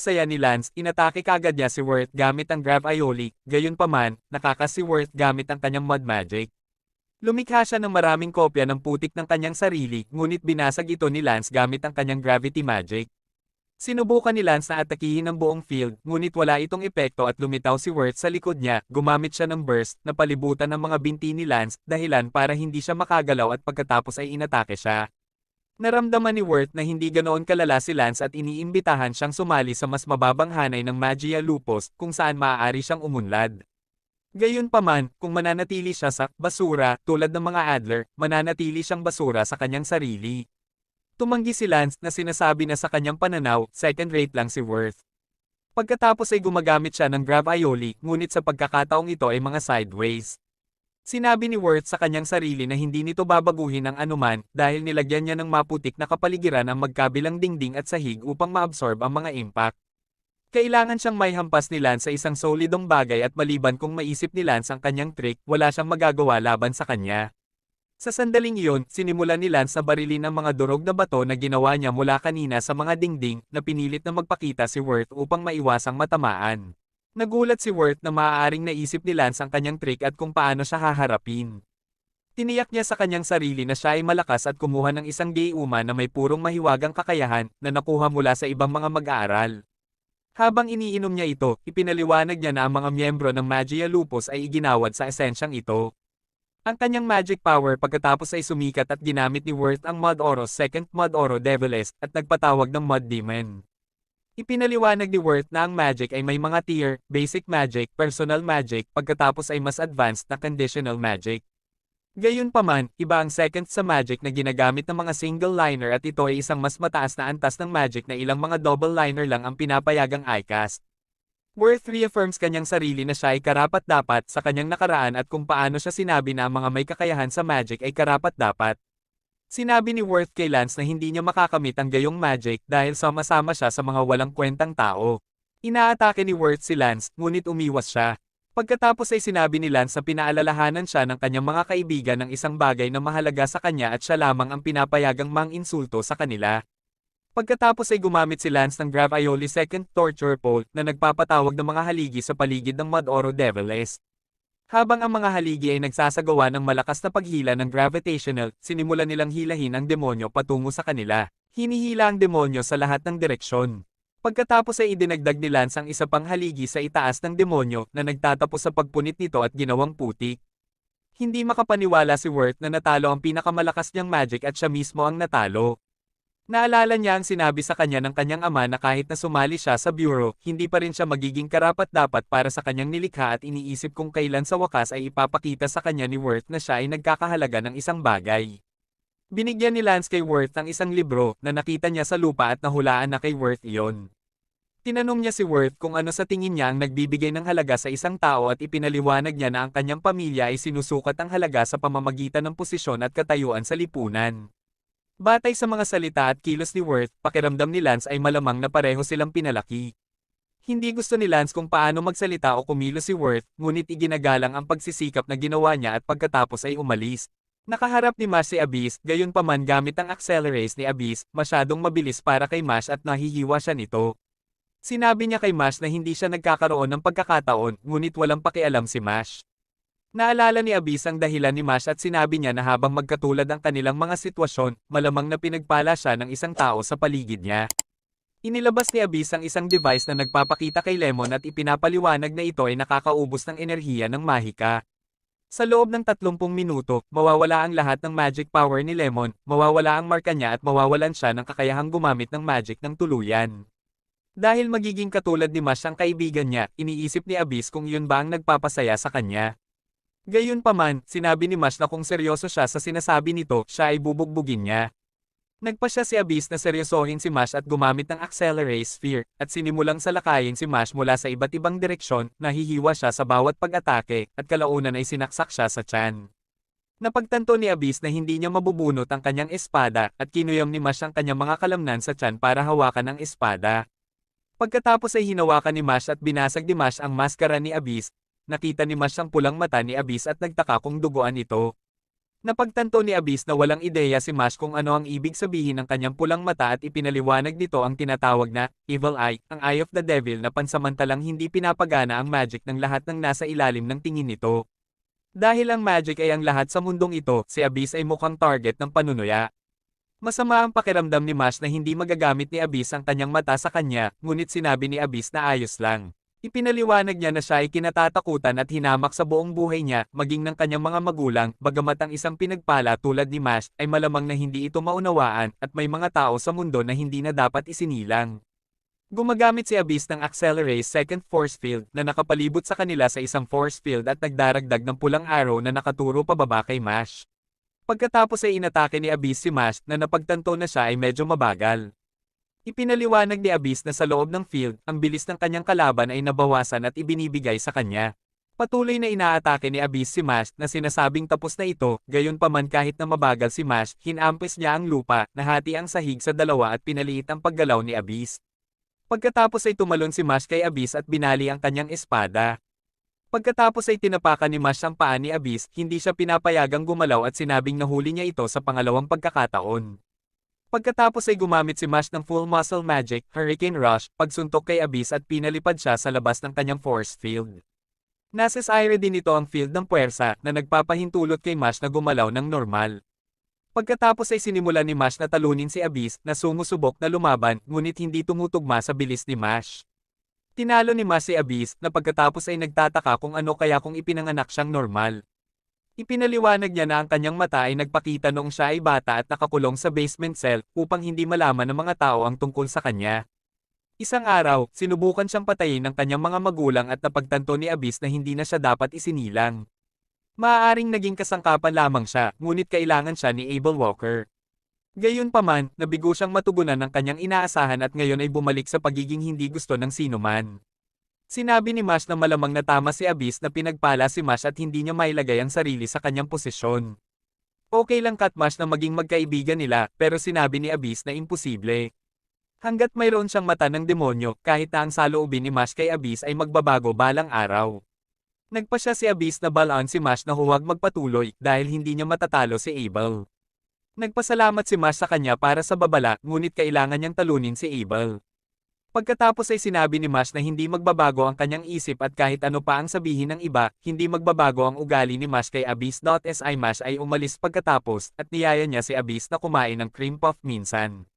saya ni Lance, inatake kagad niya si Worth gamit ang Grab Aioli, gayunpaman, nakakas si Worth gamit ang kanyang Mud Magic. Lumikha siya ng maraming kopya ng putik ng kanyang sarili, ngunit binasag ito ni Lance gamit ang kanyang Gravity Magic. Sinubukan ni Lance na atakihin ang buong field, ngunit wala itong epekto at lumitaw si Worth sa likod niya, gumamit siya ng burst, na palibutan ng mga binti ni Lance, dahilan para hindi siya makagalaw at pagkatapos ay inatake siya. Naramdaman ni Worth na hindi ganoon kalala si Lance at iniimbitahan siyang sumali sa mas mababang hanay ng Magia Lupus, kung saan maaari siyang umunlad. Gayunpaman, kung mananatili siya sa basura, tulad ng mga Adler, mananatili siyang basura sa kanyang sarili. Tumanggi si Lance na sinasabi na sa kanyang pananaw, second-rate lang si Worth. Pagkatapos ay gumagamit siya ng Grab Aioli, ngunit sa pagkakataong ito ay mga sideways. Sinabi ni Worth sa kanyang sarili na hindi nito babaguhin ang anuman dahil nilagyan niya ng maputik na kapaligiran ang magkabilang dingding at sahig upang maabsorb ang mga impact. Kailangan siyang may hampas ni Lance sa isang solidong bagay at maliban kung maisip ni Lance ang kanyang trick, wala siyang magagawa laban sa kanya. Sa sandaling iyon, sinimulan ni Lance na barilin ang mga durog na bato na ginawa niya mula kanina sa mga dingding na pinilit na magpakita si Worth upang maiwasang matamaan. Nagulat si Worth na maaaring naisip ni Lance ang kanyang trick at kung paano siya haharapin. Tiniyak niya sa kanyang sarili na siya ay malakas at kumuha ng isang gayuma na may purong mahiwagang kakayahan na nakuha mula sa ibang mga mag-aaral. Habang iniinom niya ito, ipinaliwanag niya na ang mga miyembro ng Magia Lupus ay iginawad sa esensyang ito. Ang kanyang magic power pagkatapos ay sumikat at ginamit ni Worth ang Mud Oro Second Mud Oro Deviless at nagpatawag ng Mud Demon. Ipinaliwanag ni Worth na ang magic ay may mga tier, basic magic, personal magic, pagkatapos ay mas advanced na conditional magic. Gayunpaman, iba ang second sa magic na ginagamit ng mga single liner at ito ay isang mas mataas na antas ng magic na ilang mga double liner lang ang pinapayagang iCast. Worth reaffirms kanyang sarili na siya ay karapat-dapat sa kanyang nakaraan at kung paano siya sinabi na ang mga may kakayahan sa magic ay karapat-dapat. Sinabi ni Worth kay Lance na hindi niya makakamit ang gayong magic dahil sama-sama siya sa mga walang kwentang tao. Inaatake ni Worth si Lance, ngunit umiwas siya. Pagkatapos ay sinabi ni Lance na pinaalalahanan siya ng kanyang mga kaibigan ng isang bagay na mahalaga sa kanya at siya lamang ang pinapayagang mang-insulto sa kanila. Pagkatapos ay gumamit si Lance ng Grab Aioli Second Torture Pole na nagpapatawag ng mga haligi sa paligid ng Mud Oro Deviless. Habang ang mga haligi ay nagsasagawa ng malakas na paghila ng gravitational, sinimulan nilang hilahin ang demonyo patungo sa kanila. Hinihila ang demonyo sa lahat ng direksyon. Pagkatapos ay idinagdag ni Lance ang isa pang haligi sa itaas ng demonyo na nagtatapos sa pagpunit nito at ginawang putik. Hindi makapaniwala si Worth na natalo ang pinakamalakas niyang magic at siya mismo ang natalo. Naalala niya ang sinabi sa kanya ng kanyang ama na kahit na sumali siya sa bureau, hindi pa rin siya magiging karapat-dapat para sa kanyang nilikha at iniisip kung kailan sa wakas ay ipapakita sa kanya ni Worth na siya ay nagkakahalaga ng isang bagay. Binigyan ni Lance kay Worth ang isang libro na nakita niya sa lupa at nahulaan na kay Worth iyon. Tinanong niya si Worth kung ano sa tingin niya ang nagbibigay ng halaga sa isang tao at ipinaliwanag niya na ang kanyang pamilya ay sinusukat ang halaga sa pamamagitan ng posisyon at katayuan sa lipunan. Batay sa mga salita at kilos ni Worth, pakiramdam ni Lance ay malamang na pareho silang pinalaki. Hindi gusto ni Lance kung paano magsalita o kumilos si Worth, ngunit iginagalang ang pagsisikap na ginawa niya at pagkatapos ay umalis. Nakaharap ni Mash si Abyss, gayunpaman gamit ang Accelerace ni Abyss, masyadong mabilis para kay Mash at nahihiwa siya nito. Sinabi niya kay Mash na hindi siya nagkakaroon ng pagkakataon, ngunit walang pakialam si Mash. Naalala ni Abyss ang dahilan ni Mash at sinabi niya na habang magkatulad ang kanilang mga sitwasyon, malamang na pinagpala siya ng isang tao sa paligid niya. Inilabas ni Abyss ang isang device na nagpapakita kay Lemon at ipinapaliwanag na ito ay nakakaubos ng enerhiya ng mahika. Sa loob ng 30 minuto, mawawala ang lahat ng magic power ni Lemon, mawawala ang marka niya at mawawalan siya ng kakayahang gumamit ng magic ng tuluyan. Dahil magiging katulad ni Mash ang kaibigan niya, iniisip ni Abyss kung yun ba ang nagpapasaya sa kanya. Gayunpaman, sinabi ni Mash na kung seryoso siya sa sinasabi nito, siya ay bubugbugin niya. Nagpa siya si Abyss na seryosohin si Mash at gumamit ng Accelerace Sphere, at sinimulang salakayin si Mash mula sa iba't ibang direksyon, nahihiwa siya sa bawat pag-atake, at kalaunan ay sinaksak siya sa tiyan. Napagtanto ni Abyss na hindi niya mabubunot ang kanyang espada, at kinuyam ni Mash ang kanyang mga kalamnan sa tiyan para hawakan ang espada. Pagkatapos ay hinawakan ni Mash at binasag ni Mash ang maskara ni Abyss. Nakita ni Mash ang pulang mata ni Abyss at nagtaka kung duguan ito. Napagtanto ni Abyss na walang ideya si Mash kung ano ang ibig sabihin ng kanyang pulang mata at ipinaliwanag nito ang tinatawag na Evil Eye, ang Eye of the Devil na pansamantalang hindi pinapagana ang magic ng lahat ng nasa ilalim ng tingin nito. Dahil ang magic ay ang lahat sa mundong ito, si Abyss ay mukhang target ng panunuya. Masama ang pakiramdam ni Mash na hindi magagamit ni Abyss ang kanyang mata sa kanya, ngunit sinabi ni Abyss na ayos lang. Ipinaliwanag niya na siya ay kinatatakutan at hinamak sa buong buhay niya, maging ng kanyang mga magulang, bagamat ang isang pinagpala tulad ni Mash, ay malamang na hindi ito maunawaan, at may mga tao sa mundo na hindi na dapat isinilang. Gumagamit si Abyss ng Accelerate's second force field na nakapalibot sa kanila sa isang force field at nagdaragdag ng pulang arrow na nakaturo pababa kay Mash. Pagkatapos ay inatake ni Abyss si Mash na napagtanto na siya ay medyo mabagal. Ipinaliwanag ni Abyss na sa loob ng field, ang bilis ng kanyang kalaban ay nabawasan at ibinibigay sa kanya. Patuloy na inaatake ni Abyss si Mash na sinasabing tapos na ito, gayunpaman kahit na mabagal si Mash, hinampes niya ang lupa, nahati ang sahig sa dalawa at pinaliit ang paggalaw ni Abyss. Pagkatapos ay tumalon si Mash kay Abyss at binali ang kanyang espada. Pagkatapos ay tinapakan ni Mash ang paa ni Abyss, hindi siya pinapayagang gumalaw at sinabing nahuli niya ito sa pangalawang pagkakataon. Pagkatapos ay gumamit si Mash ng Full Muscle Magic, Hurricane Rush, pagsuntok kay Abyss at pinalipad siya sa labas ng kanyang force field. Nasesire din ito ang field ng puwersa na nagpapahintulot kay Mash na gumalaw ng normal. Pagkatapos ay sinimula ni Mash na talunin si Abyss na sumusubok na lumaban ngunit hindi tumutugma sa bilis ni Mash. Tinalo ni Mash si Abyss na pagkatapos ay nagtataka kung ano kaya kung ipinanganak siyang normal. Ipinaliwanag niya na ang kanyang mata ay nagpakita noong siya ay bata at nakakulong sa basement cell upang hindi malaman ng mga tao ang tungkol sa kanya. Isang araw, sinubukan siyang patayin ng kanyang mga magulang at napagtanto ni Abyss na hindi na siya dapat isinilang. Maaaring naging kasangkapan lamang siya, ngunit kailangan siya ni Abel Walker. Gayunpaman, nabigo siyang matugunan ng kanyang inaasahan at ngayon ay bumalik sa pagiging hindi gusto ng sinuman. Sinabi ni Mash na malamang natama si Abyss na pinagpala si Mash at hindi niya mailagay ang sarili sa kanyang posisyon. Okay lang kat Mash na maging magkaibigan nila, pero sinabi ni Abyss na imposible. Hanggat mayroon siyang mata ng demonyo, kahit na ang saloobin ni Mash kay Abyss ay magbabago balang araw. Nagpasya si Abyss na balaan si Mash na huwag magpatuloy dahil hindi niya matatalo si Abel. Nagpasalamat si Mash sa kanya para sa babala, ngunit kailangan niyang talunin si Abel. Pagkatapos ay sinabi ni Mash na hindi magbabago ang kanyang isip at kahit ano pa ang sabihin ng iba, hindi magbabago ang ugali ni Mash kay Abyss. Si Mash ay umalis pagkatapos at niyaya niya si Abyss na kumain ng cream puff minsan.